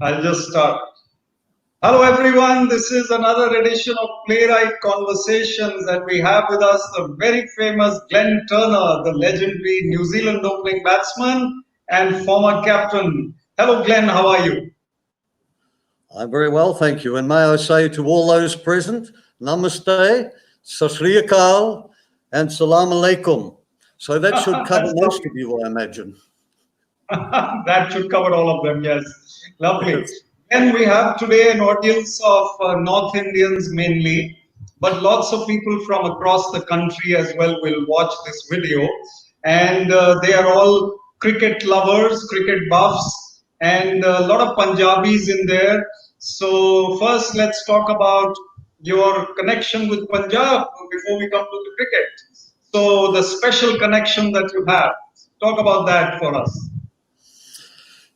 I'll just start. Hello, everyone. This is another edition of Playwrite Conversations, and we have with us the very famous Glenn Turner, the legendary New Zealand opening batsman and former captain. Hello, Glenn. How are you? I'm very well, thank you. And may I say to all those present, Namaste, Sat Sri Akal, and Salam Alaikum. So that should cover most of you, I imagine. That should cover all of them, yes. Lovely. And we have today an audience of North Indians mainly, but lots of people from across the country as well will watch this video. And they are all cricket lovers, cricket buffs, and a lot of Punjabis in there. So first, let's talk about your connection with Punjab before we come to the cricket. So the special connection that you have, talk about that for us.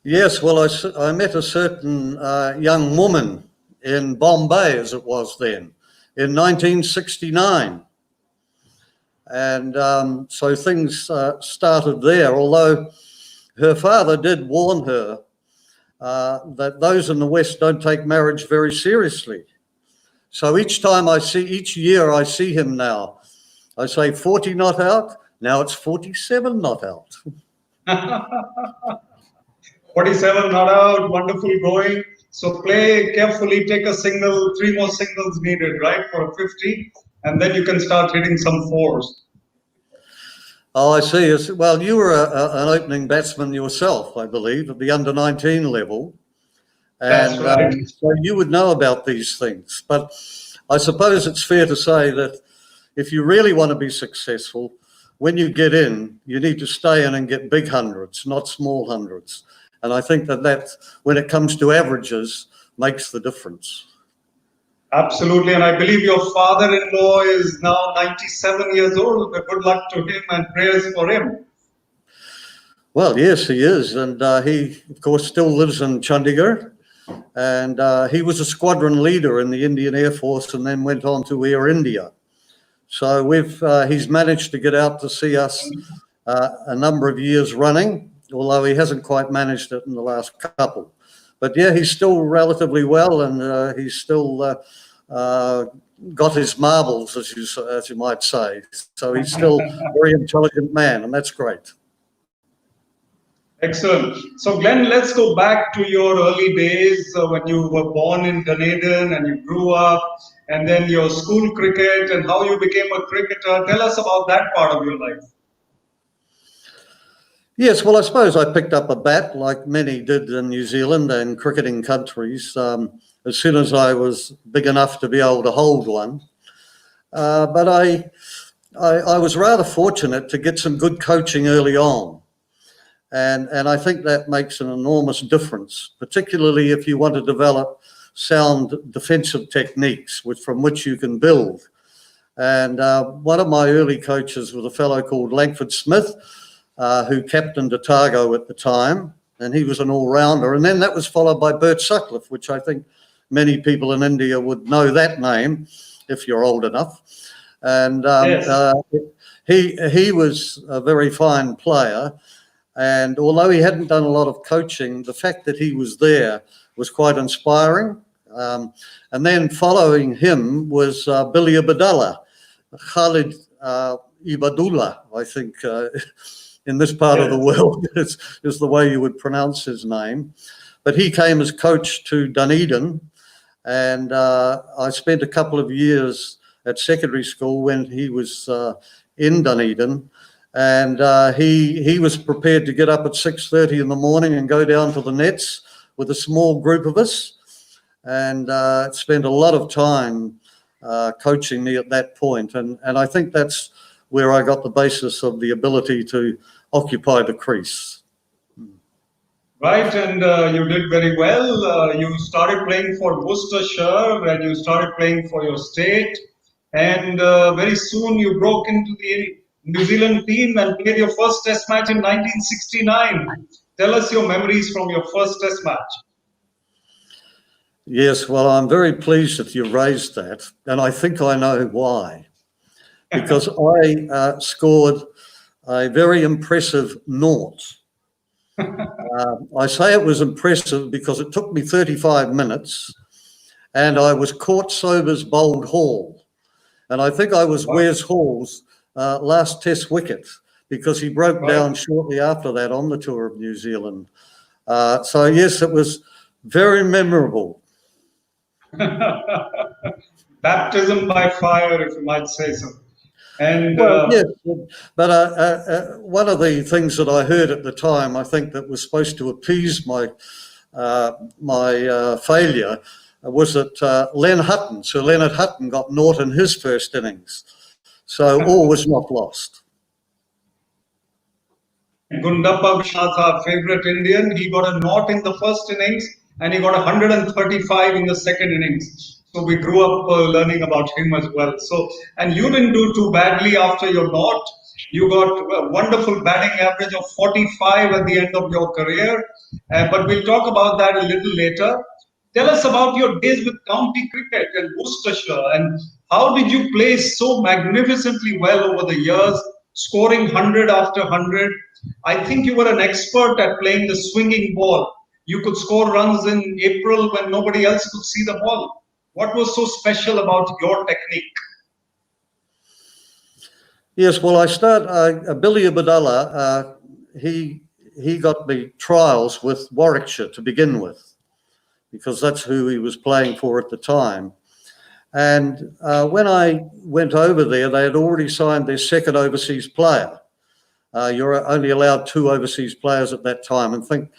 Yes, well, I met a certain young woman in Bombay, as it was then, in 1969. And so things started there, although her father did warn her that those in the West don't take marriage very seriously. So each year I see him now, I say 40 not out, now it's 47 not out. 47 not out, wonderful going. So play carefully, take a single, 3 more singles needed, right, for a 50, and then you can start hitting some fours. Oh, I see. Well, you were an opening batsman yourself, I believe, at the under-19 level. And that's right. So you would know about these things. But I suppose it's fair to say that if you really want to be successful, when you get in, you need to stay in and get big hundreds, not small hundreds. And I think that when it comes to averages, makes the difference. Absolutely. And I believe your father-in-law is now 97 years old. Good luck to him and prayers for him. Well, yes, he is. And he, of course, still lives in Chandigarh. And he was a squadron leader in the Indian Air Force and then went on to Air India. So he's managed to get out to see us a number of years running, although he hasn't quite managed it in the last couple. But yeah, he's still relatively well, and he's still got his marbles, as you might say. So he's still a very intelligent man, and that's great. Excellent. So Glenn, let's go back to your early days when you were born in Dunedin and you grew up, and then your school cricket and how you became a cricketer. Tell us about that part of your life. Yes, well, I suppose I picked up a bat like many did in New Zealand and cricketing countries as soon as I was big enough to be able to hold one. But I was rather fortunate to get some good coaching early on. And I think that makes an enormous difference, particularly if you want to develop sound defensive techniques from which you can build. And one of my early coaches was a fellow called Langford Smith, who captained Otago at the time, and he was an all-rounder. And then that was followed by Bert Sutcliffe, which I think many people in India would know that name if you're old enough. And yes. He was a very fine player. And although he hadn't done a lot of coaching, the fact that he was there was quite inspiring. And then following him was Billy Abdullah, Khalid Ibadullah, I think, in this part of the world is the way you would pronounce his name. But he came as coach to Dunedin, and I spent a couple of years at secondary school when he was in Dunedin, and he was prepared to get up at 6:30 in the morning and go down to the nets with a small group of us, and spent a lot of time coaching me at that point. And I think that's where I got the basis of the ability to occupy the crease. Right, and you did very well. You started playing for Worcestershire and you started playing for your state. And very soon you broke into the New Zealand team and played your first test match in 1969. Tell us your memories from your first test match. Yes, well, I'm very pleased that you raised that. And I think I know why. Because I scored a very impressive naught. I say it was impressive because it took me 35 minutes and I was caught sober's bowled Hall. And I think I was Wes Hall's last test wicket because he broke down shortly after that on the tour of New Zealand. So yes, it was very memorable. Baptism by fire, if you might say so. And Well, yes, but one of the things that I heard at the time, I think that was supposed to appease my failure, was that Sir Leonard Hutton, got naught in his first innings, so all was not lost. Gundappa Vishnath, our favorite Indian, he got a naught in the first innings and he got 135 in the second innings. So we grew up learning about him as well. So, and you didn't do too badly after your naught. You got a wonderful batting average of 45 at the end of your career. But we'll talk about that a little later. Tell us about your days with county cricket and Worcestershire, and how did you play so magnificently well over the years, scoring 100 after 100? I think you were an expert at playing the swinging ball. You could score runs in April when nobody else could see the ball. What was so special about your technique? Yes, well, Billy Abdullah, he got me trials with Warwickshire to begin with, because that's who he was playing for at the time. And when I went over there, they had already signed their second overseas player. You're only allowed 2 overseas players at that time, and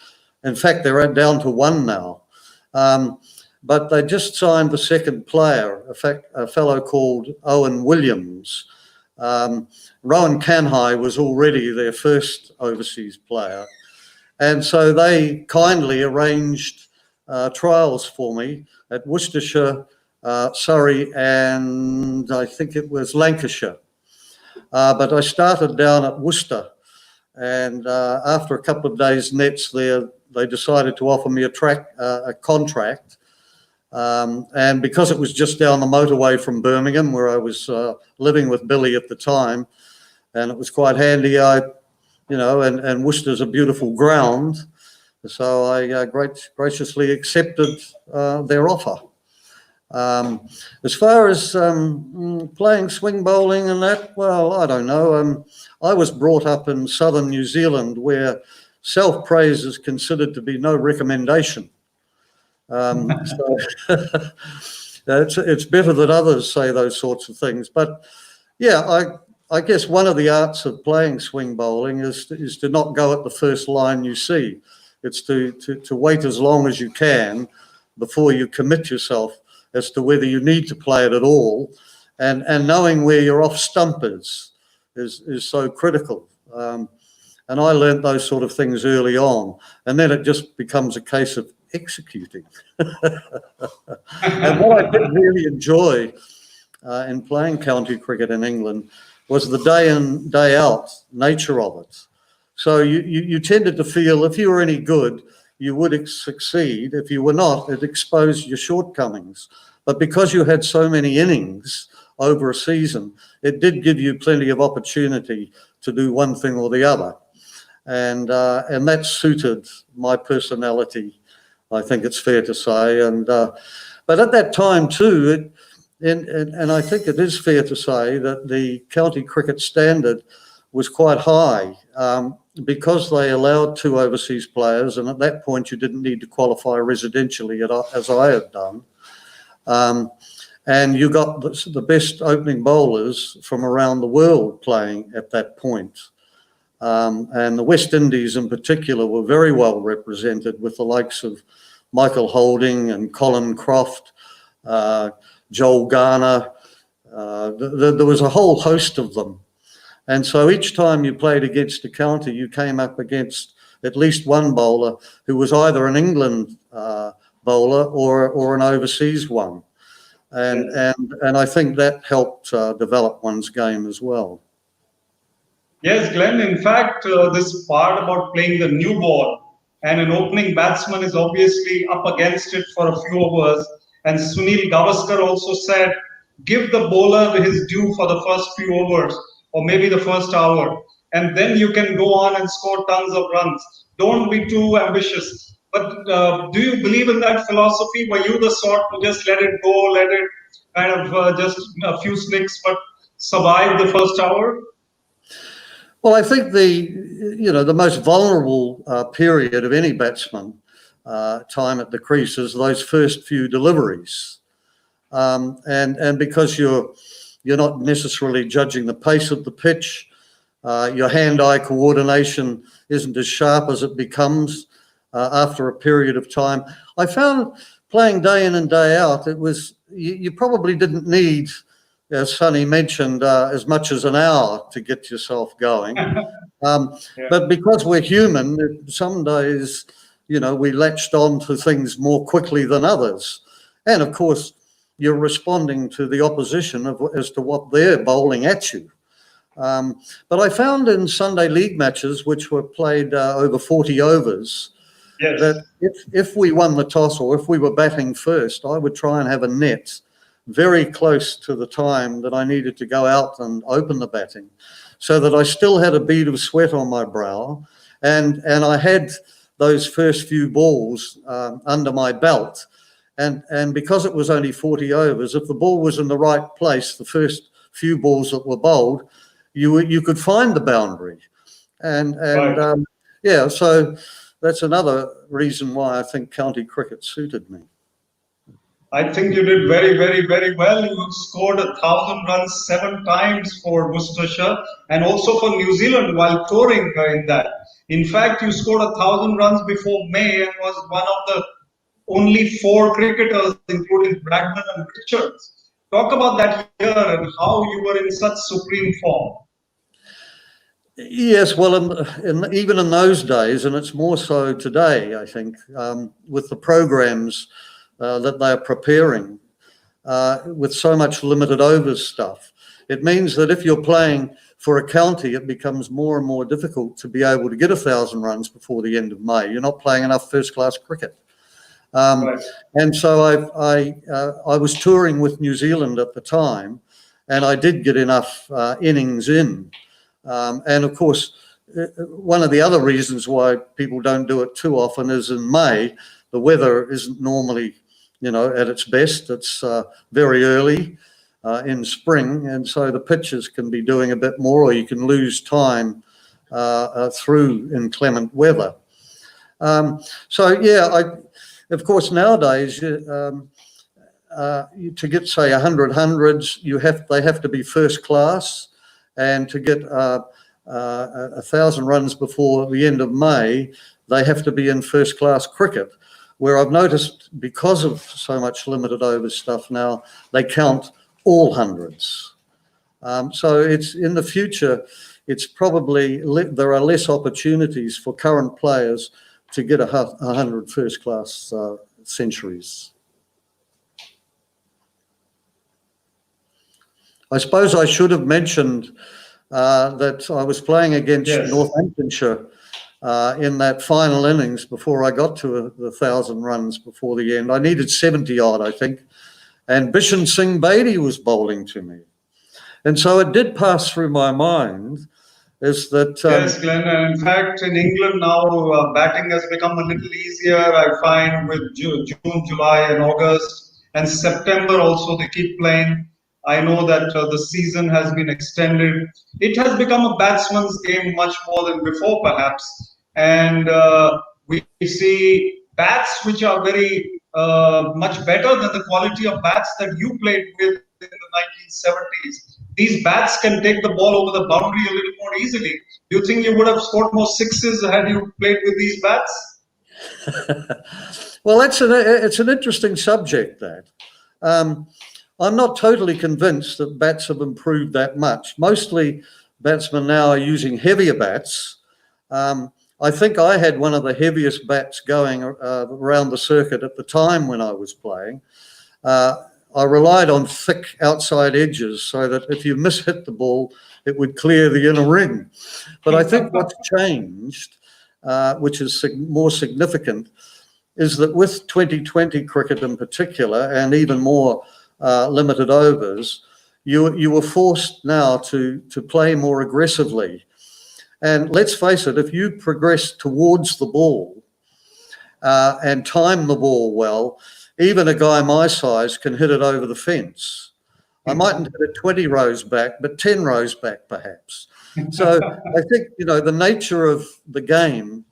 in fact, they're down to 1 now. But they just signed the second player, a fellow called Owen Williams. Rowan Canhigh was already their first overseas player. And so they kindly arranged trials for me at Worcestershire, Surrey, and I think it was Lancashire. But I started down at Worcester, and after a couple of days nets there, they decided to offer me a contract. And because it was just down the motorway from Birmingham, where I was living with Billy at the time, and it was quite handy, and Worcester's a beautiful ground, so I graciously accepted their offer. As far as playing swing bowling and that, well, I don't know. I was brought up in southern New Zealand, where self-praise is considered to be no recommendation. So it's better that others say those sorts of things. But yeah, I guess one of the arts of playing swing bowling is to not go at the first line you see. It's to wait as long as you can before you commit yourself as to whether you need to play it at all, and knowing where your off stump is so critical. And I learnt those sort of things early on, and then it just becomes a case of executing. And what I did really enjoy in playing county cricket in England was the day in, day out nature of it. So you tended to feel if you were any good, you would succeed. If you were not, it exposed your shortcomings. But because you had so many innings over a season, it did give you plenty of opportunity to do one thing or the other. And that suited my personality, I think it's fair to say. And but at that time too, and I think it is fair to say that the county cricket standard was quite high, because they allowed 2 overseas players, and at that point you didn't need to qualify residentially as I had done. And you got the best opening bowlers from around the world playing at that point. And the West Indies in particular were very well represented, with the likes of Michael Holding and Colin Croft, Joel Garner. There was a whole host of them. And so each time you played against a county, you came up against at least one bowler who was either an England bowler or an overseas one. And I think that helped develop one's game as well. Yes, Glenn. In fact, this part about playing the new ball, and an opening batsman is obviously up against it for a few overs. And Sunil Gavaskar also said, give the bowler his due for the first few overs, or maybe the first hour, and then you can go on and score tons of runs. don't be too ambitious. But do you believe in that philosophy? Were you the sort to just let it go, let it kind of just a few slicks, but survive the first hour? Well, I think the most vulnerable period of any batsman time at the crease is those first few deliveries, and because you're not necessarily judging the pace of the pitch, your hand-eye coordination isn't as sharp as it becomes after a period of time. I found playing day in and day out, it was you probably didn't need, as Sonny mentioned, as much as an hour to get yourself going. But because we're human, some days, we latched on to things more quickly than others. And of course, you're responding to the opposition as to what they're bowling at you. But I found in Sunday league matches, which were played over 40 overs, that if we won the toss or if we were batting first, I would try and have a net very close to the time that I needed to go out and open the batting, so that I still had a bead of sweat on my brow, and I had those first few balls under my belt. And because it was only 40 overs, if the ball was in the right place, the first few balls that were bowled, you could find the boundary. And right. So that's another reason why I think county cricket suited me. I think you did very, very, very well. You scored 1,000 runs 7 times for Worcestershire and also for New Zealand while touring in that. In fact, you scored 1,000 runs before May and was one of the only 4 cricketers, including Bradman and Richards. Talk about that year and how you were in such supreme form. Yes, well, even in those days, and it's more so today, I think, with the programs that they're preparing with so much limited overs stuff. It means that if you're playing for a county, it becomes more and more difficult to be able to get 1,000 runs before the end of May. You're not playing enough first-class cricket. Right. And so I was touring with New Zealand at the time, and I did get enough innings in. And of course, one of the other reasons why people don't do it too often is in May, the weather isn't normally at its best. It's very early in spring, and so the pitches can be doing a bit more, or you can lose time through inclement weather. Of course, nowadays, to get, say, 100 hundreds, they have to be first class, and to get 1,000 runs before the end of May, they have to be in first class cricket. Where I've noticed, because of so much limited over stuff now, they count all hundreds. So it's in the future, it's probably there are less opportunities for current players to get 100 first class centuries. I suppose I should have mentioned that I was playing against Northamptonshire in that final innings before I got to the 1,000 runs before the end. I needed 70 odd, I think, and Bishan Singh Bedi was bowling to me. And so it did pass through my mind is that... yes, Glenn, and in fact, in England now, batting has become a little easier, I find, with June, July and August, and September also they keep playing. I know that the season has been extended. It has become a batsman's game much more than before, perhaps. And we see bats which are very much better than the quality of bats that you played with in the 1970s. These bats can take the ball over the boundary a little more easily. Do you think you would have scored more sixes had you played with these bats? Well, it's an interesting subject, that. I'm not totally convinced that bats have improved that much. Mostly batsmen now are using heavier bats. I think I had one of the heaviest bats going around the circuit at the time when I was playing. I relied on thick outside edges so that if you mishit the ball, it would clear the inner ring. But I think what's changed, which is more significant, is that with 2020 cricket in particular, and even more limited overs, you were forced now to play more aggressively. And let's face it, if you progress towards the ball and time the ball well, even a guy my size can hit it over the fence. I mightn't hit it 20 rows back, but 10 rows back perhaps. So I think, the nature of the game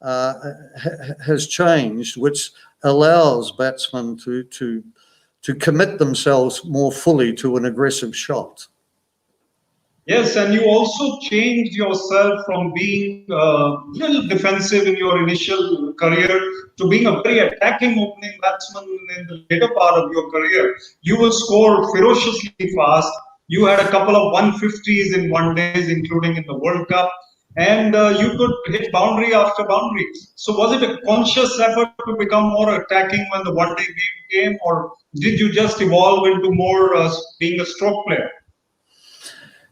has changed, which allows batsmen to commit themselves more fully to an aggressive shot. Yes, and you also changed yourself from being a little defensive in your initial career to being a very attacking opening batsman in the later part of your career. You will score ferociously fast. You had a couple of 150s in one days, including in the World Cup, and you could hit boundary after boundary. So, was it a conscious effort to become more attacking when the one day game came, or did you just evolve into more being a stroke player?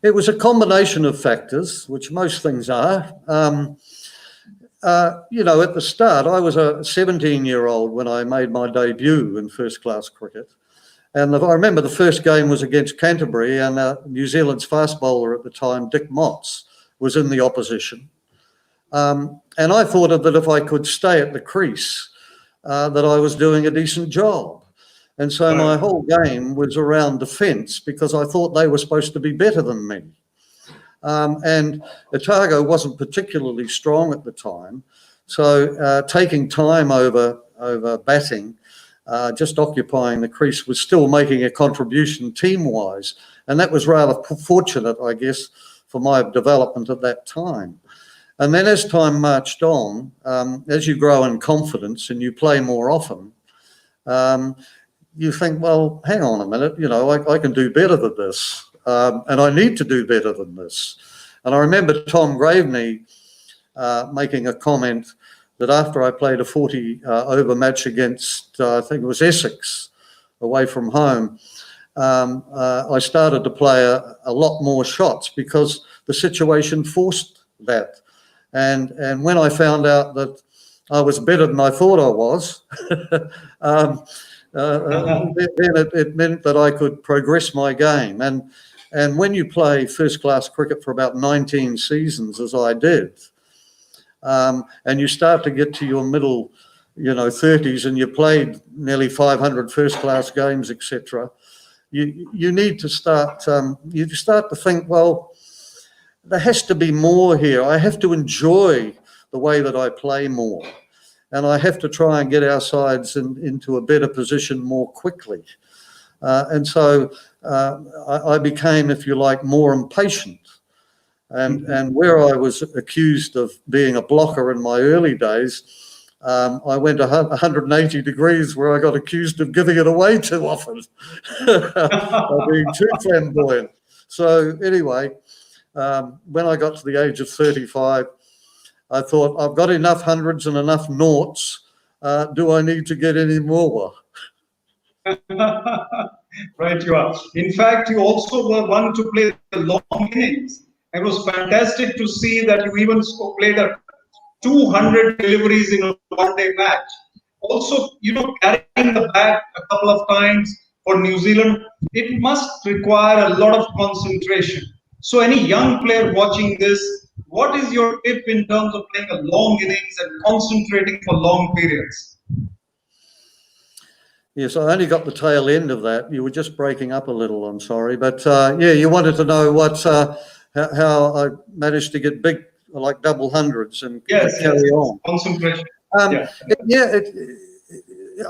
It was a combination of factors, which most things are. At the start, I was a 17-year-old when I made my debut in first-class cricket. And I remember the first game was against Canterbury, and New Zealand's fast bowler at the time, Dick Motts, was in the opposition. And I thought that if I could stay at the crease, that I was doing a decent job. And so my whole game was around defence because I thought they were supposed to be better than me. And Otago wasn't particularly strong at the time. So taking time over batting, just occupying the crease, was still making a contribution team-wise. And that was rather fortunate, I guess, for my development at that time. And then as time marched on, as you grow in confidence and you play more often, you think, well, hang on a minute, I can do better than this, and I need to do better than this. And I remember Tom Graveney making a comment that after I played a 40-over match against, I think it was Essex, away from home, I started to play a lot more shots because the situation forced that. And when I found out that I was better than I thought I was, then it meant that I could progress my game. And when you play first-class cricket for about 19 seasons, as I did, and you start to get to your middle, 30s, and you played nearly 500 first-class games, etc., you need to start. You start to think, well, there has to be more here. I have to enjoy the way that I play more. And I have to try and get our sides into a better position more quickly. And so I became, if you like, more impatient. And where I was accused of being a blocker in my early days, I went 180 degrees where I got accused of giving it away too often, or being too flamboyant. So anyway, when I got to the age of 35, I thought, I've got enough hundreds and enough noughts. Do I need to get any more? Right, you are. In fact, you also were one to play the long innings. It was fantastic to see that you even played a 200 deliveries in a one-day match. Also, carrying the bat a couple of times for New Zealand, it must require a lot of concentration. So any young player watching this, what is your tip in terms of playing a long innings and concentrating for long periods? Yes, I only got the tail end of that. You were just breaking up a little, I'm sorry. But you wanted to know how I managed to get big, like double hundreds and carry on. Concentration. I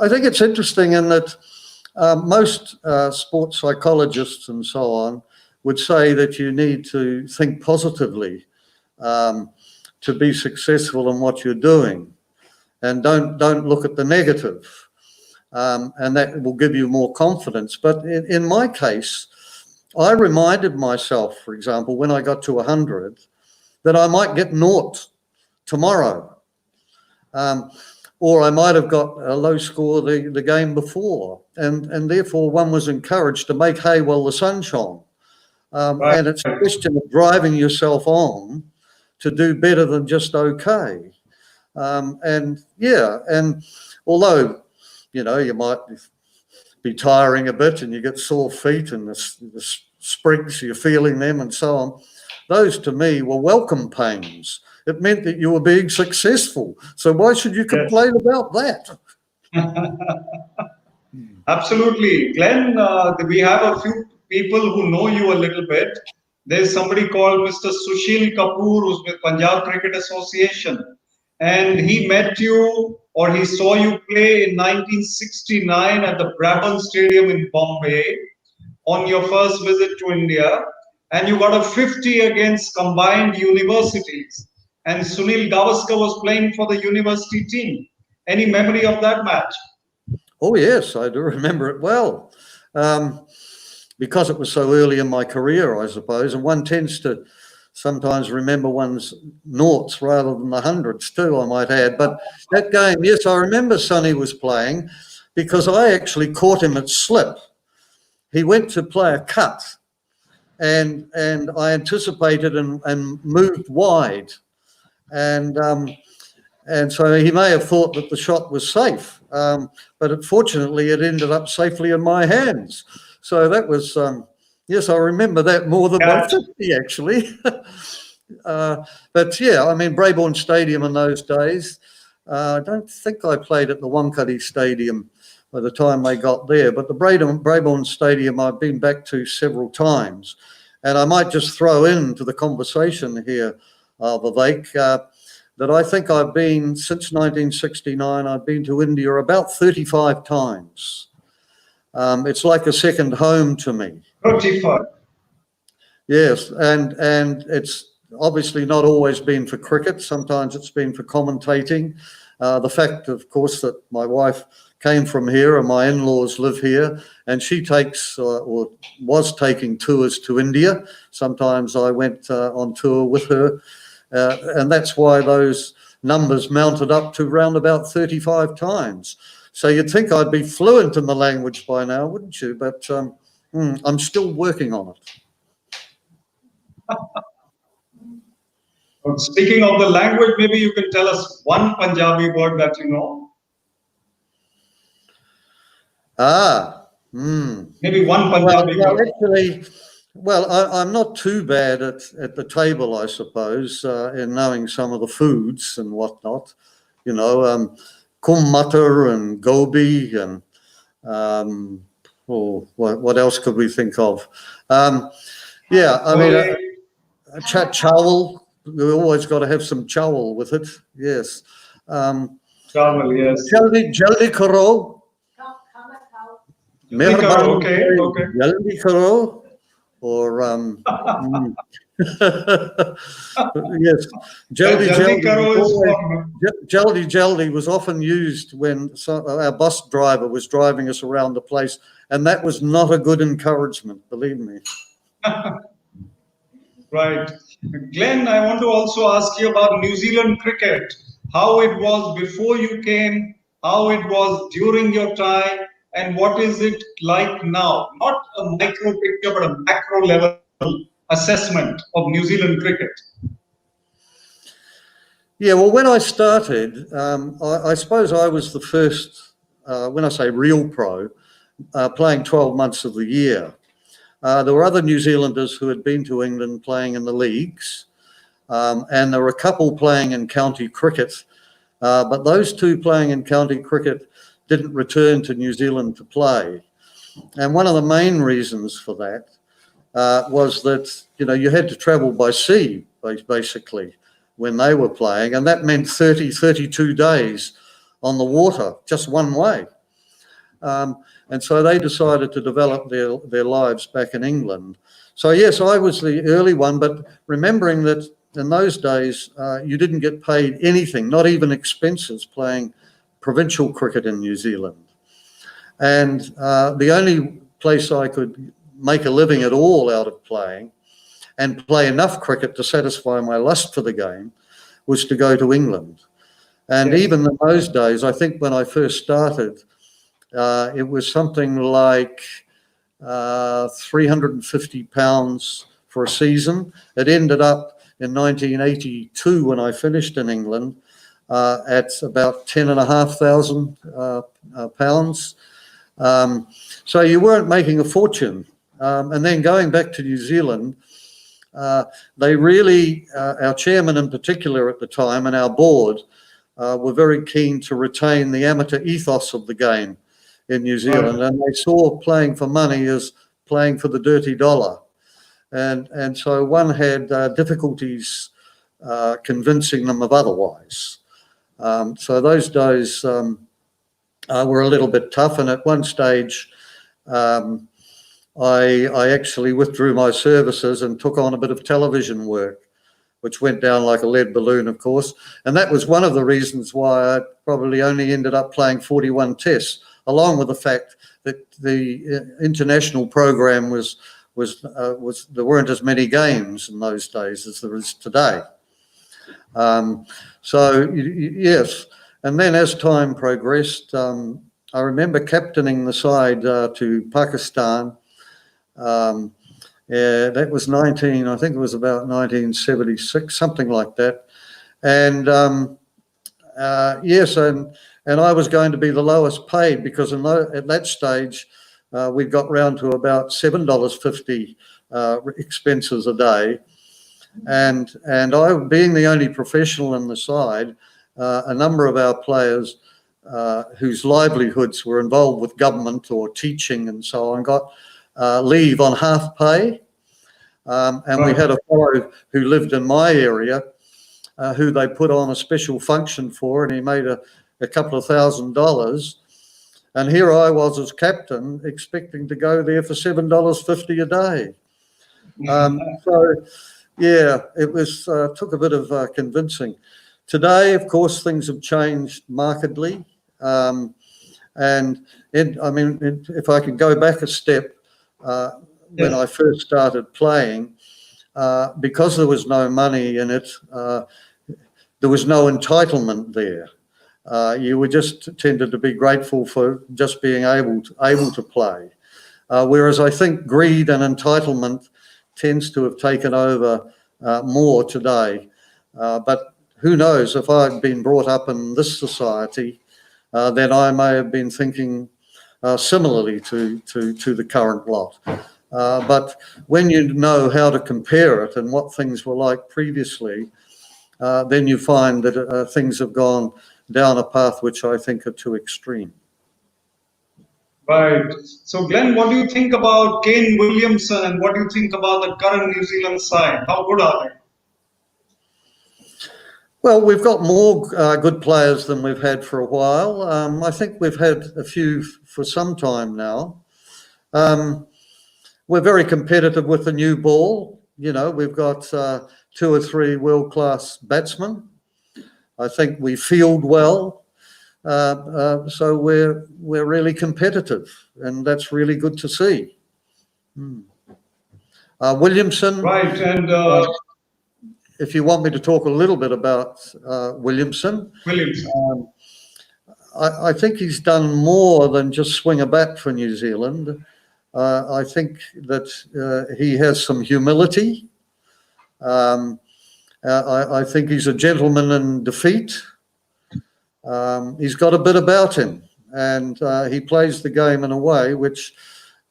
think it's interesting in that most sports psychologists and so on would say that you need to think positively to be successful in what you're doing, and don't look at the negative, and that will give you more confidence. But in my case, I reminded myself, for example, when I got to 100, that I might get naught tomorrow. Or I might have got a low score the game before. And therefore one was encouraged to make hay while the sun shone. And it's a question of driving yourself on to do better than just okay. And although, you might be tiring a bit and you get sore feet and the sprigs, you're feeling them and so on. those to me were welcome pains. It meant that you were being successful. So why should you complain about that? Absolutely. Glenn, we have a few people who know you a little bit. There's somebody called Mr. Sushil Kapoor, who's with Punjab Cricket Association. And he met you or he saw you play in 1969 at the Brabant Stadium in Bombay on your first visit to India. And you got a 50 against combined universities. And Sunil Gavaskar was playing for the university team. Any memory of that match? Oh, yes, I do remember it well. Because it was so early in my career, I suppose, and one tends to sometimes remember one's noughts rather than the hundreds too, I might add. But that game, yes, I remember Sonny was playing because I actually caught him at slip. He went to play a cut and I anticipated and moved wide. And so he may have thought that the shot was safe, but unfortunately it ended up safely in my hands. So that was, yes, I remember that more than my 50 actually. But yeah, I mean, Brabourne Stadium in those days, I don't think I played at the Wankhede Stadium by the time they got there, but the Brabourne Stadium I've been back to several times. And I might just throw into the conversation here, Vivek, that I think I've been, since 1969, I've been to India about 35 times. It's like a second home to me. 35. Yes, and it's obviously not always been for cricket. Sometimes it's been for commentating. The fact, of course, that my wife came from here and my in-laws live here, and she takes or was taking tours to India. Sometimes I went on tour with her. And that's why those numbers mounted up to round about 35 times. So you'd think I'd be fluent in the language by now, wouldn't you? But I'm still working on it. Speaking of the language, maybe you can tell us one Punjabi word that you know. Maybe one Punjabi word. Actually, I'm not too bad at the table, I suppose, in knowing some of the foods and whatnot. You know, kum matar and gobi and what else could we think of? Yeah, I mean, chawal. We always got to have some chawal with it. Yes. Chawal, yes. Jaldi karo. Okay. Jaldi karo. Or yes, jaldi was often used when our bus driver was driving us around the place, and that was not a good encouragement, believe me. Right. Glenn, I want to also ask you about New Zealand cricket, how it was before you came, how it was during your time, and what is it like now? Not a micro picture, but a macro level assessment of New Zealand cricket. Yeah, well, when I started, I suppose I was the first, when I say real pro, playing 12 months of the year. There were other New Zealanders who had been to England playing in the leagues, and there were a couple playing in county cricket, but those two playing in county cricket didn't return to New Zealand to play. And one of the main reasons for that was that, you know, you had to travel by sea, basically, when they were playing, and that meant 32 days on the water, just one way. And so they decided to develop their lives back in England. So yes, I was the early one, but remembering that in those days, you didn't get paid anything, not even expenses, playing provincial cricket in New Zealand. And the only place I could make a living at all out of playing and play enough cricket to satisfy my lust for the game was to go to England. And even in those days, I think when I first started, it was something like £350 for a season. It ended up in 1982 when I finished in England at about £10,500. So you weren't making a fortune. And then going back to New Zealand, They really, our chairman in particular at the time and our board were very keen to retain the amateur ethos of the game in New Zealand, and they saw playing for money as playing for the dirty dollar. And so one had difficulties convincing them of otherwise. So those days were a little bit tough, and at one stage I actually withdrew my services and took on a bit of television work, which went down like a lead balloon, of course. And that was one of the reasons why I probably only ended up playing 41 tests, along with the fact that the international program was there weren't as many games in those days as there is today. So yes, and then as time progressed, I remember captaining the side to Pakistan. Yeah, that was I think it was about 1976, something like that. And yes, and I was going to be the lowest paid because at that stage, we got round to about $7.50 expenses a day. And I, being the only professional in the side, a number of our players whose livelihoods were involved with government or teaching and so on got leave on half pay. And we had a fellow who lived in my area who they put on a special function for, and he made a couple of $1,000. And here I was as captain expecting to go there for $7.50 a day. So, yeah, it was took a bit of convincing. Today, of course, things have changed markedly. And if I can go back a step, when I first started playing, because there was no money in it, there was no entitlement there. You were just tended to be grateful for just being able to play. Whereas I think greed and entitlement tends to have taken over more today. But who knows, if I'd been brought up in this society, then I may have been thinking similarly to the current lot. But when you know how to compare it and what things were like previously, then you find that things have gone down a path which I think are too extreme. Right. So, Glenn, what do you think about Kane Williamson, and what do you think about the current New Zealand side? How good are they? Well, we've got more good players than we've had for a while. I think we've had a few for some time now. We're very competitive with the new ball. You know, we've got 2 or 3 world-class batsmen. I think we field well. So we're really competitive, and that's really good to see. Williamson. Right, and if you want me to talk a little bit about Williamson, I think he's done more than just swing a bat for New Zealand. I think that he has some humility. I think he's a gentleman in defeat. He's got a bit about him, and he plays the game in a way which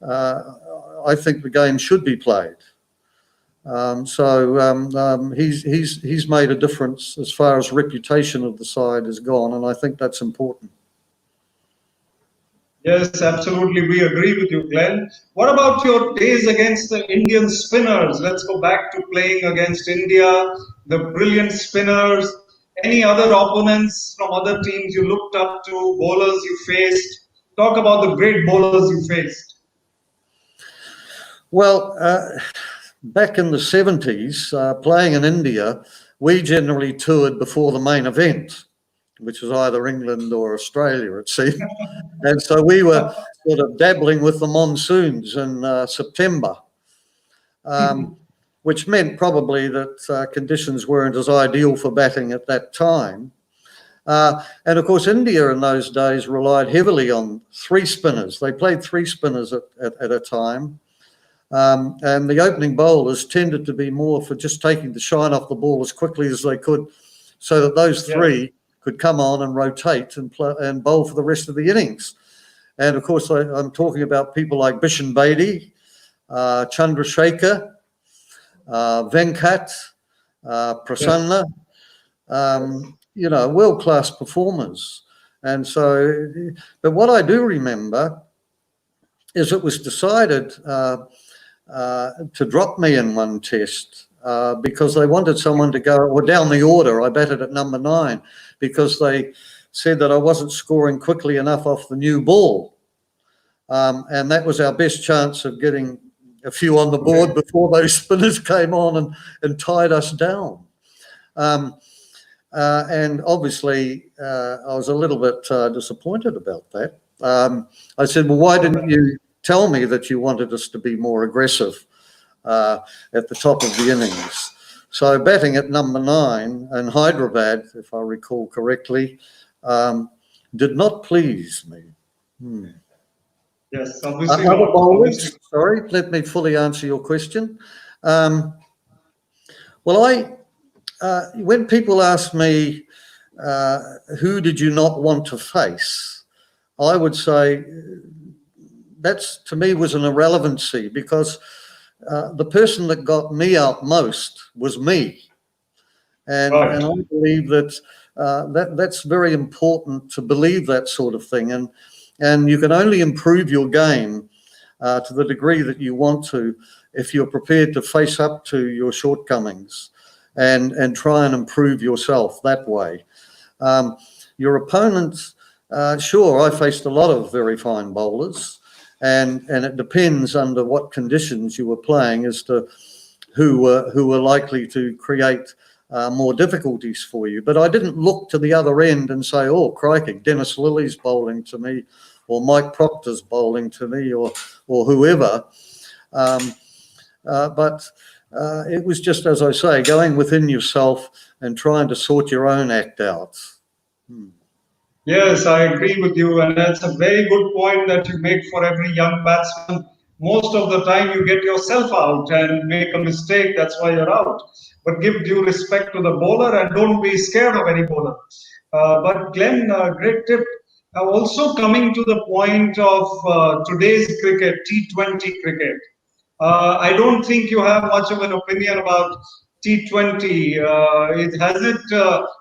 I think the game should be played. He's made a difference as far as reputation of the side has gone, and I think that's important. Yes, absolutely. We agree with you, Glenn. What about your days against the Indian spinners? Let's go back to playing against India, the brilliant spinners. Any other opponents from other teams you looked up to, bowlers you faced? Talk about the great bowlers you faced. Well, back in the 70s, playing in India, we generally toured before the main event, which was either England or Australia, it seemed. And so we were sort of dabbling with the monsoons in September, which meant probably that conditions weren't as ideal for batting at that time. And of course, India in those days relied heavily on 3 spinners. They played 3 spinners at a time. And the opening bowlers tended to be more for just taking the shine off the ball as quickly as they could, so that those 3 could come on and rotate and play and bowl for the rest of the innings. And of course, I'm talking about people like Bishan Bedi, Chandrasekhar, Venkat, Prasanna, world-class performers. And so, but what I do remember is it was decided to drop me in one test because they wanted someone to go, or down the order. I batted at number 9 because they said that I wasn't scoring quickly enough off the new ball. And that was our best chance of getting a few on the board before those spinners came on and tied us down. And obviously, I was a little bit disappointed about that. I said, well, why didn't you tell me that you wanted us to be more aggressive at the top of the innings? So batting at number 9 and Hyderabad, if I recall correctly, did not please me. Yes, obviously. Other bowlers, sorry, let me fully answer your question. When people ask me, who did you not want to face? I would say that's, to me, was an irrelevancy because the person that got me out most was me. And I believe that, that's very important to believe that sort of thing. And you can only improve your game to the degree that you want to if you're prepared to face up to your shortcomings and try and improve yourself that way. Your opponents, sure, I faced a lot of very fine bowlers, and it depends under what conditions you were playing as to who were likely to create more difficulties for you. But I didn't look to the other end and say, oh, crikey, Dennis Lilly's bowling to me, or Mike Proctor's bowling to me, or whoever. But it was just, as I say, going within yourself and trying to sort your own act out. Yes, I agree with you. And that's a very good point that you make for every young batsman. Most of the time you get yourself out and make a mistake. That's why you're out. But give due respect to the bowler and don't be scared of any bowler. But Glenn, great tip. Also coming to the point of today's cricket, T20 cricket. I don't think you have much of an opinion about T20. Has it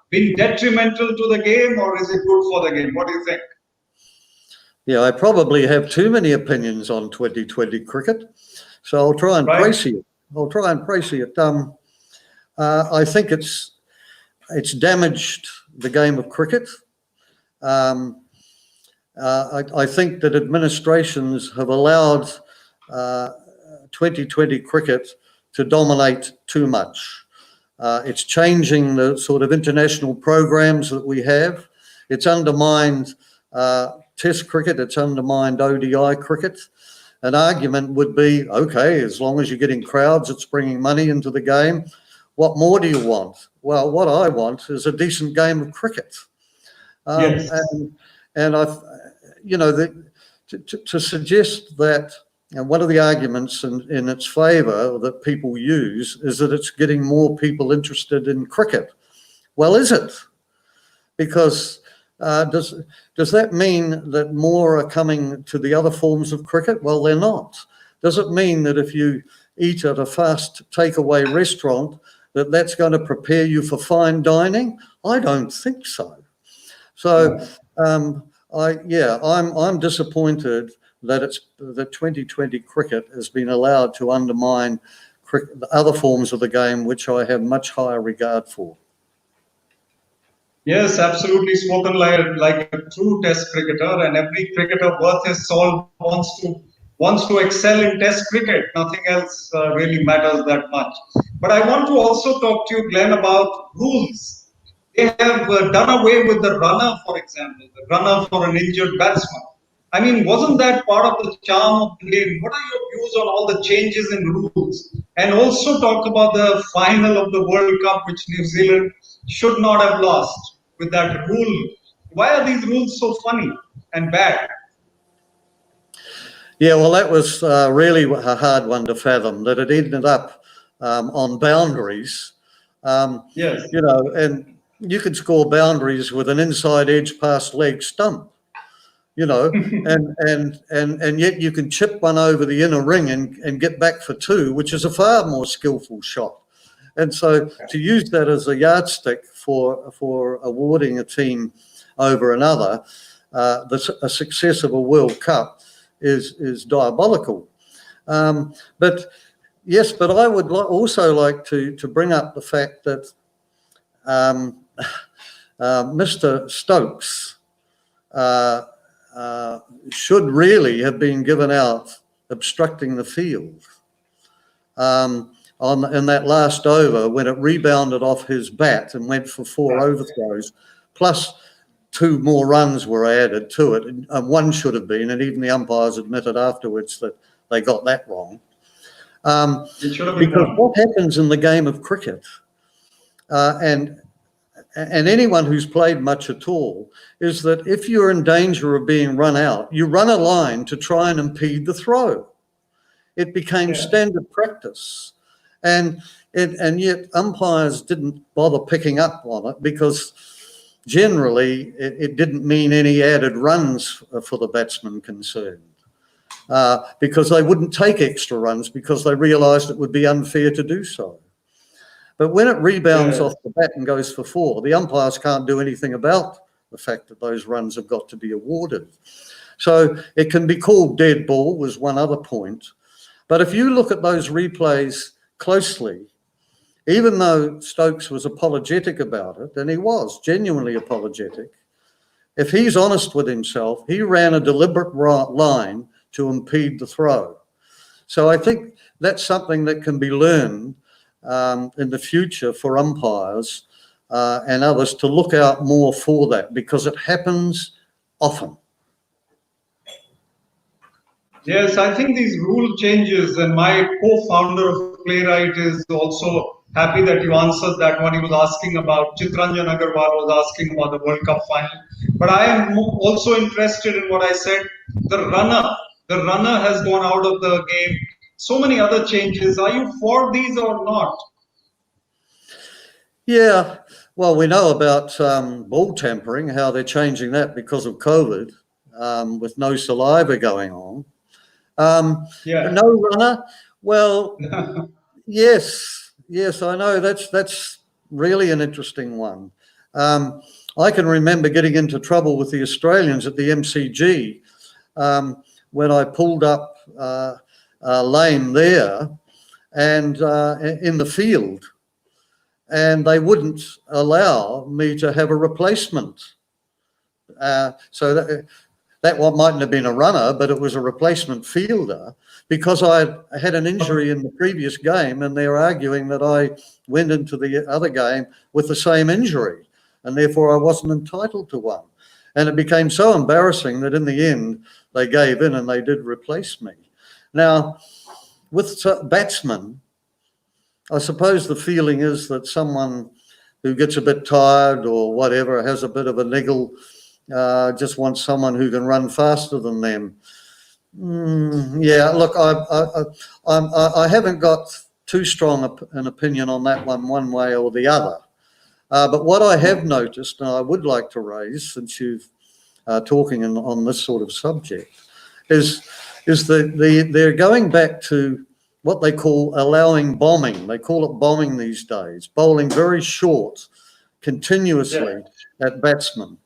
been detrimental to the game, or is it good for the game? What do you think? Yeah, I probably have too many opinions on 2020 cricket, so I'll try and praise it. I think it's damaged the game of cricket. I think that administrations have allowed 2020 cricket to dominate too much. It's changing the sort of international programs that we have. It's undermined Test cricket, it's undermined ODI cricket. An argument would be, okay, as long as you're getting crowds, it's bringing money into the game. What more do you want? Well, what I want is a decent game of cricket. Yes. And I've, to suggest that, and one of the arguments in its favour that people use is that it's getting more people interested in cricket. Well, is it? Because does that mean that more are coming to the other forms of cricket? Well, they're not. Does it mean that if you eat at a fast takeaway restaurant, that's going to prepare you for fine dining? I don't think so. So I'm disappointed that that 2020 cricket has been allowed to undermine the other forms of the game, which I have much higher regard for. Yes, absolutely. Spoken like a true Test cricketer, and every cricketer worth his salt wants to excel in Test cricket. Nothing else really matters that much. But I want to also talk to you, Glenn, about rules. They have done away with the runner, for example, the runner for an injured batsman. I mean, wasn't that part of the charm of the game? What are your views on all the changes in rules? And also talk about the final of the World Cup, which New Zealand should not have lost with that rule. Why are these rules so funny and bad? Yeah, well, that was really a hard one to fathom, that it ended up on boundaries. Yes. And you could score boundaries with an inside edge past leg stump. and yet you can chip one over the inner ring and get back for two, which is a far more skillful shot. And so to use that as a yardstick for awarding a team over another, a success of a World Cup is diabolical. But I would also like to bring up the fact that Mr. Stokes should really have been given out obstructing the field in that last over when it rebounded off his bat and went for 4 overthrows, plus 2 more runs were added to it, and one should have been, and even the umpires admitted afterwards that they got that wrong. Because what happens in the game of cricket, and anyone who's played much at all, is that if you're in danger of being run out, you run a line to try and impede the throw. It became standard practice. And yet umpires didn't bother picking up on it because generally it didn't mean any added runs for the batsman concerned. Because they wouldn't take extra runs because they realised it would be unfair to do so. But when it rebounds off the bat and goes for 4, the umpires can't do anything about the fact that those runs have got to be awarded. So it can be called dead ball, was one other point. But if you look at those replays closely, even though Stokes was apologetic about it, and he was genuinely apologetic, if he's honest with himself, he ran a deliberate line to impede the throw. So I think that's something that can be learned in the future for umpires and others to look out more for that, because it happens often. Yes, I think these rule changes, and my co-founder of Playwright is also happy that you answered that one. He was asking about, Chitranjan Agarwal was asking about the World Cup final. But I am also interested in what I said, the runner has gone out of the game. So many other changes. Are you for these or not? Yeah, well, we know about ball tampering, how they're changing that because of COVID, with no saliva going on. No runner. Well, yes, I know that's really an interesting one. I can remember getting into trouble with the Australians at the MCG when I pulled up lame there and in the field, and they wouldn't allow me to have a replacement. So that one mightn't have been a runner, but it was a replacement fielder, because I had an injury in the previous game, and they're arguing that I went into the other game with the same injury, and therefore I wasn't entitled to one. And it became so embarrassing that in the end they gave in and they did replace me. Now, with Batsman, I suppose the feeling is that someone who gets a bit tired or whatever, has a bit of a niggle, just wants someone who can run faster than them. Yeah, look, I haven't got too strong an opinion on that one way or the other. But what I have noticed, and I would like to raise, since you've talking on this sort of subject, is that they're going back to what they call allowing bombing. They call it bombing these days, bowling very short, continuously at batsmen.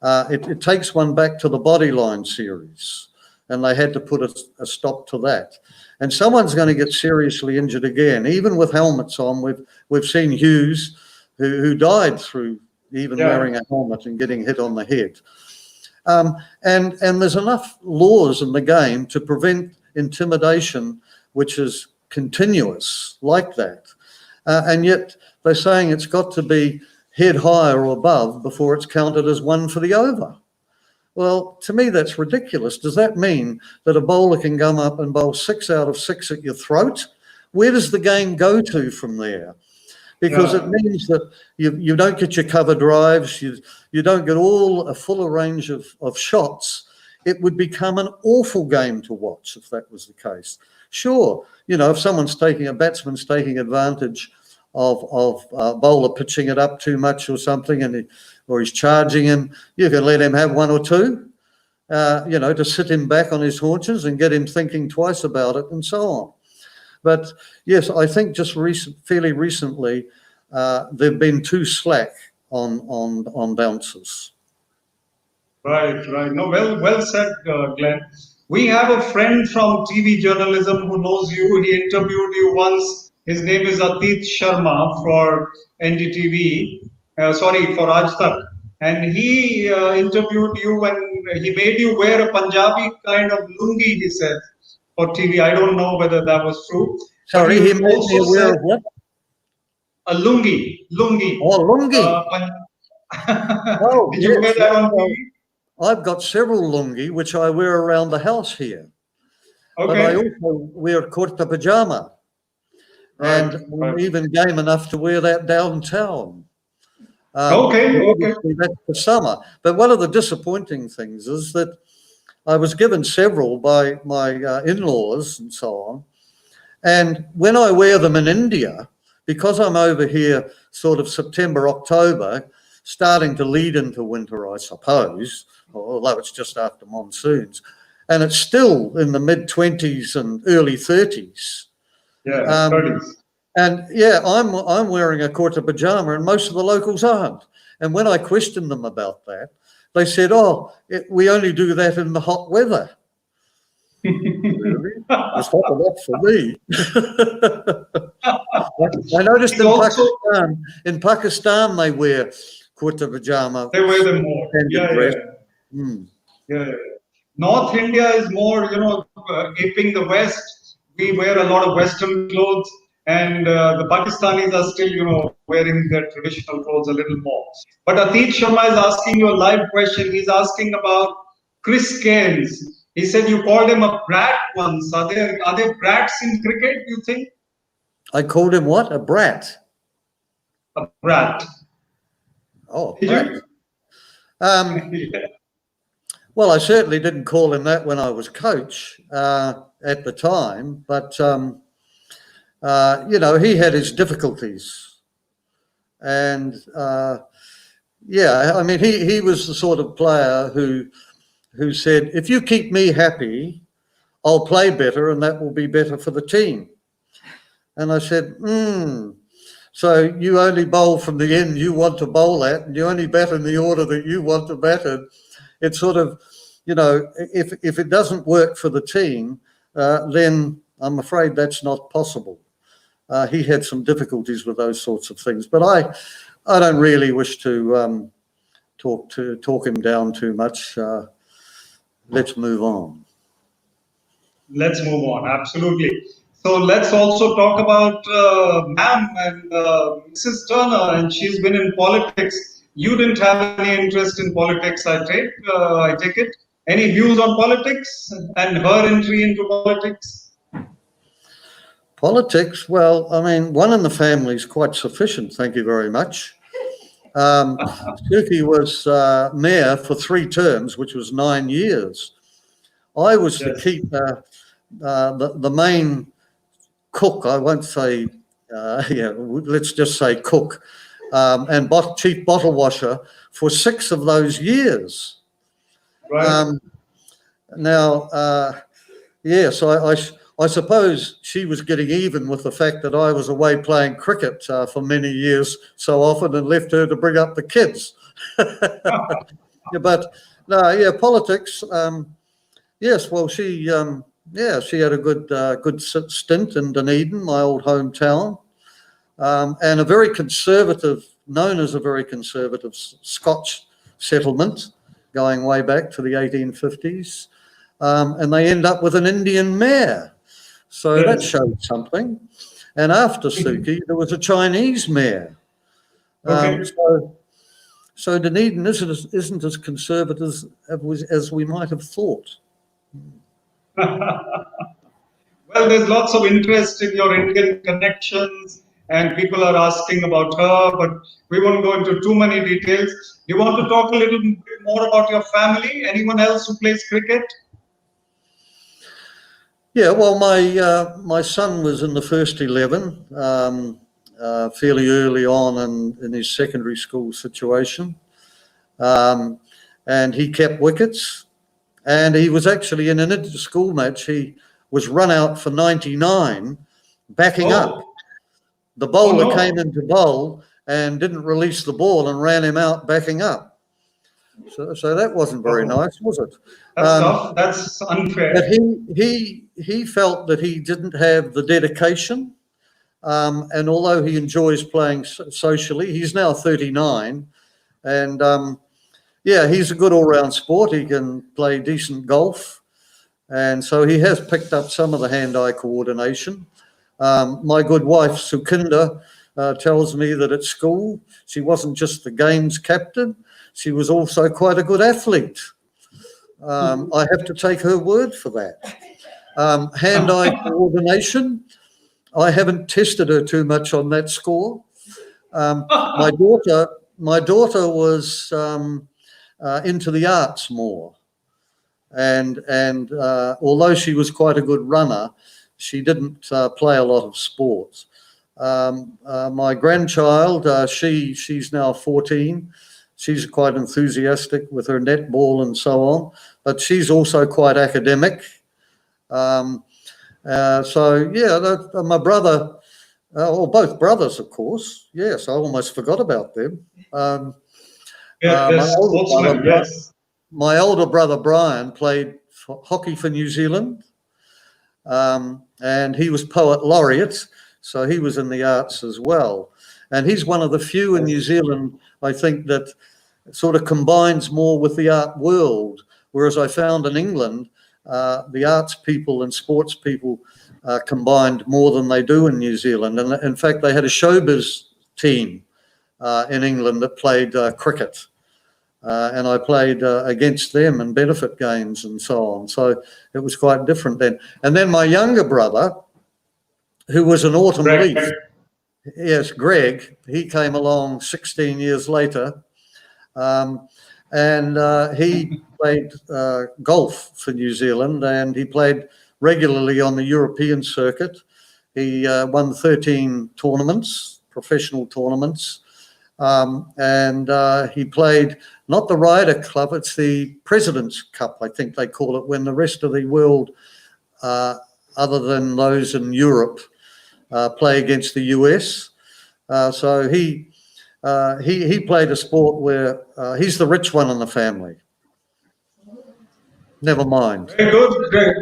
It takes one back to the bodyline series, and they had to put a stop to that. And someone's going to get seriously injured again, even with helmets on. We've seen Hughes, who died through even wearing a helmet and getting hit on the head. And there's enough laws in the game to prevent intimidation, which is continuous like that. And yet they're saying it's got to be head high or above before it's counted as one for the over. Well, to me, that's ridiculous. Does that mean that a bowler can come up and bowl 6 out of 6 at your throat? Where does the game go to from there? Because it means that you don't get your cover drives, you don't get a fuller range of shots. It would become an awful game to watch if that was the case. Sure, if a batsman's taking advantage of a bowler pitching it up too much or something, or he's charging him, you can let him have 1 or 2. to sit him back on his haunches and get him thinking twice about it and so on. But yes, I think just fairly recently, they've been too slack on bouncers. Right, right. No, well said, Glenn. We have a friend from TV journalism who knows you. He interviewed you once. His name is Atit Sharma for NDTV. Sorry, for Aaj Tak. And he interviewed you when he made you wear a Punjabi kind of lungi, he said, for TV. I don't know whether that was true. Sorry, But he made me also aware said of what? a lungi. Oh, lungi. Oh, Did you wear yes. that on Well, TV? I've got several lungi, which I wear around the house here. But I Okay. also wear kurta pajama. And I'm even game enough to wear that downtown. Okay. Obviously, that's for summer. But one of the disappointing things is that I was given several by my in-laws and so on. And when I wear them in India, because I'm over here sort of September, October, starting to lead into winter, I suppose, although it's just after monsoons, and it's still in the mid-20s and early 30s. Yeah, 30s. And yeah, I'm wearing a kurta pajama, and most of the locals aren't. And when I questioned them about that, they said, "Oh, we only do that in the hot weather." Really? It's hot enough for me. I noticed in Pakistan they wear kurta pajama. They wear them more. Yeah. North India is more, aping the West. We wear a lot of Western clothes, and the Pakistanis are still, wearing their traditional clothes a little more. But Atit Sharma is asking you a live question. He's asking about Chris Cairns. He said you called him a brat once. Are there brats in cricket, you think? I called him what? A brat? A brat. Oh, Did brat. you? Yeah. Well, I certainly didn't call him that when I was coach at the time, but he had his difficulties, and I mean, he was the sort of player who said, "If you keep me happy, I'll play better, and that will be better for the team." And I said, so you only bowl from the end you want to bowl at, and you only bat in the order that you want to bat in. It's sort of, if it doesn't work for the team, then I'm afraid that's not possible. He had some difficulties with those sorts of things, but I don't really wish to talk him down too much. Let's move on. Let's move on. Absolutely. So let's also talk about ma'am and Mrs. Turner, and she's been in politics. You didn't have any interest in politics, I take it. Any views on politics and her entry into politics? Politics? Well, I mean, one in the family is quite sufficient. Thank you very much. Suki was mayor for 3 terms, which was 9 years. I was the keeper, the main cook. I won't say, let's just say cook, and chief bottle washer for 6 of those years. Right. I suppose she was getting even with the fact that I was away playing cricket for many years so often and left her to bring up the kids. Politics. Yes, well, she had a good stint in Dunedin, my old hometown, and a very conservative, known as a very conservative Scotch settlement, going way back to the 1850s, and they end up with an Indian mayor. So that showed something. And after Suki, there was a Chinese mayor. So Dunedin isn't as conservative as we might have thought. Well, there's lots of interest in your Indian connections, and people are asking about her, but we won't go into too many details. You want to talk a little bit more about your family? Anyone else who plays cricket? Yeah, well, my son was in the first 11 fairly early on in his secondary school situation, and he kept wickets. And he was actually in an inter-school match. He was run out for 99, backing up. Oh, The oh bowler came no. in to bowl and didn't release the ball and ran him out backing up. So that wasn't very Oh, nice, was it? that's tough. That's But unfair. he felt that he didn't have the dedication. And although he enjoys playing socially, he's now 39, and yeah, he's a good all-round sport. He can play decent golf, and so he has picked up some of the hand-eye coordination. My good wife Sukhinda tells me that at school she wasn't just the games captain; she was also quite a good athlete. I have to take her word for that. Hand-eye coordination. I haven't tested her too much on that score. My daughter was into the arts more, and although she was quite a good runner, she didn't play a lot of sports. My grandchild, she's now 14. She's quite enthusiastic with her netball and so on, but she's also quite academic. So yeah, my brother, or both brothers, of course. Yes, I almost forgot about them. Yeah, My the older sportsman, brother, yes. my older brother Brian played hockey for New Zealand, and he was poet laureate, so he was in the arts as well. And he's one of the few in New Yes. Zealand, I think, that sort of combines more with the art world. Whereas I found in England, the arts people and sports people combined more than they do in New Zealand. And in fact, they had a showbiz team in England that played cricket. And I played against them in benefit games and so on. So it was quite different then. And then my younger brother, who was an autumn Right. leaf, yes, Greg, he came along 16 years later. And he played golf for New Zealand, and he played regularly on the European circuit. He won 13 tournaments, professional tournaments, and he played not the Ryder Club, it's the President's Cup, I think they call it, when the rest of the world, other than those in Europe, play against the US. So he played a sport where he's the rich one in the family. Never mind. Very good, Greg.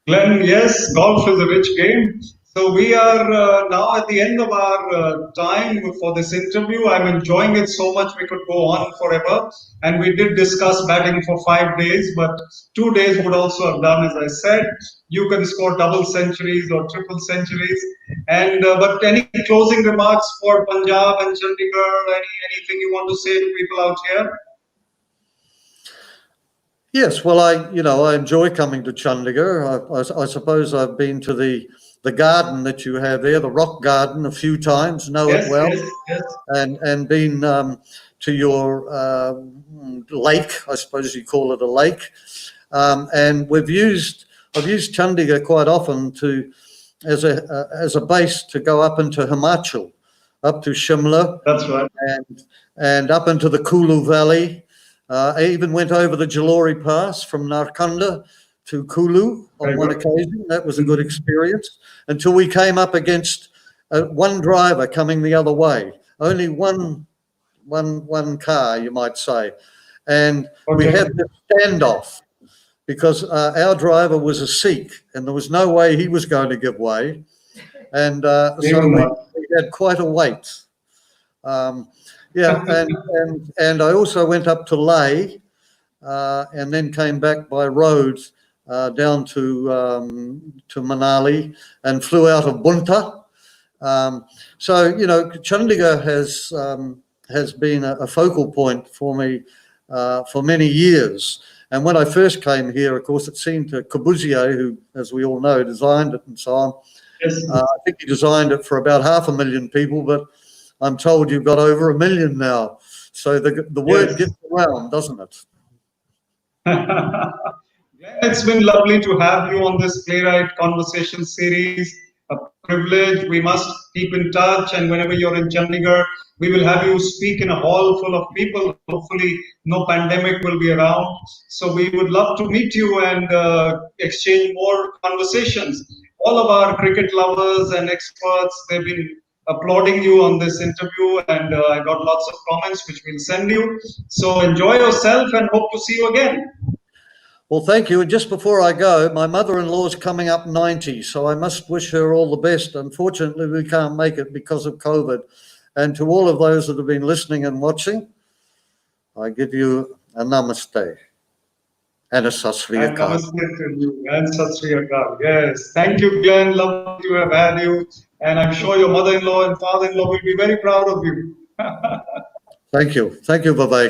Glenn, yes, golf is a rich game. So we are now at the end of our time for this interview. I'm enjoying it so much we could go on forever. And we did discuss batting for 5 days, but 2 days would also have done, as I said. You can score double centuries or triple centuries. And but any closing remarks for Punjab and Chandigarh? Anything you want to say to people out here? Yes, well, I enjoy coming to Chandigarh. I suppose I've been to the garden that you have there, the rock garden, a few times, know it Yes, well, yes, yes. and been to your lake, I suppose you call it a lake, and I've used Chandigarh quite often as a base to go up into Himachal, up to Shimla, That's right. and up into the Kulu Valley. I even went over the Jalori Pass from Narkanda to Kulu on one occasion. That was a good experience until we came up against one driver coming the other way. Only one car, you might say. And we had this standoff because our driver was a Sikh and there was no way he was going to give way. And so we had quite a wait. Yeah, and I also went up to Leh and then came back by road down to Manali and flew out of Bunta. So Chandigarh has been a focal point for me for many years. And when I first came here, of course, it seemed to Corbusier, who, as we all know, designed it and so on. Yes. I think he designed it for about 500,000 people, but I'm told you've got over 1 million now. So the word gets around, doesn't it? It's been lovely to have you on this Playwright Conversation series. A privilege. We must keep in touch, and whenever you're in Chandigarh, we will have you speak in a hall full of people. Hopefully, no pandemic will be around. So we would love to meet you and exchange more conversations. All of our cricket lovers and experts, they've been applauding you on this interview, and I got lots of comments which we'll send you. So enjoy yourself and hope to see you again. Well, thank you. And just before I go, my mother-in-law is coming up 90, so I must wish her all the best. Unfortunately, we can't make it because of COVID. And to all of those that have been listening and watching, I give you a namaste and a sat sri And akal. namaste to you and Sat Sri Akal. Yes. Thank you, Glenn. Love to have had you. And I'm sure your mother-in-law and father-in-law will be very proud of you. Thank you. Thank you, Vivek.